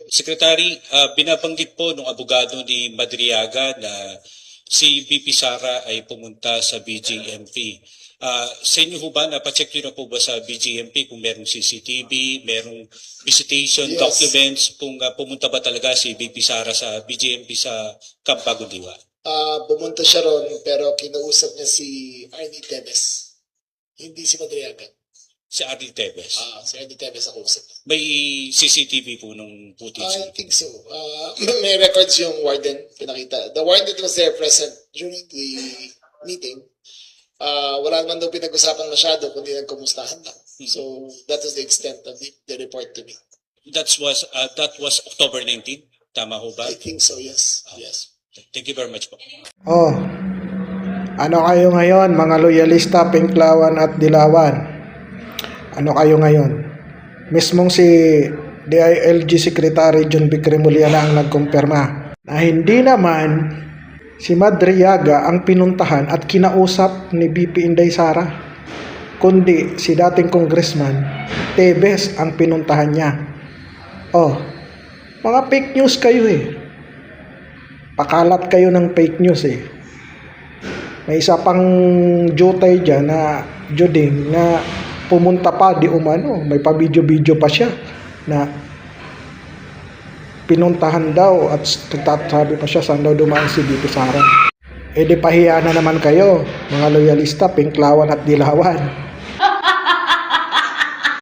Secretary, binabanggit po ng abogado ni Madriaga na si VP Sara ay pumunta sa BGMP. Sa inyo ho ba, napacheck nyo na po ba sa BGMP kung merong CCTV, merong visitation Yes. documents, kung pumunta ba talaga si VP Sara sa BGMP sa Camp Bagong Diwa? Pumunta siya ron pero kinausap niya si Arnie Tevez. Hindi si Madriaga. Si Arnie Tevez. Si Arnie Tevez ang kausap niya. May CCTV po nung I footage. think so. May records yung warden pinakita. The warden was there present during the meeting. Wala naman daw pinag-usapan masyado kundi nagkumustahan lang. So that was the extent of the report to me. That was October 19? Tama ho ba? I think so, yes. Yes. Thank you very much po. Oh, ano kayo ngayon mga loyalista, Pinklawan at Dilawan? Ano kayo ngayon? Mismong si DILG Secretary John B. Cremoliana ang nagkumpirma na hindi naman si Madriaga ang pinuntahan at kinausap ni VP Inday Sara, kundi si dating congressman Tevez ang pinuntahan niya. Oh, mga fake news kayo eh. Pakalat kayo ng fake news eh. May isa pang jutay dyan na juding na pumunta pa di umano. May pa-video-video pa siya na pinuntahan daw at nagtasabi pa siya saan daw dumaan si VP Sara. E di pahiya na naman kayo mga loyalista, Pinklawan at Dilawan.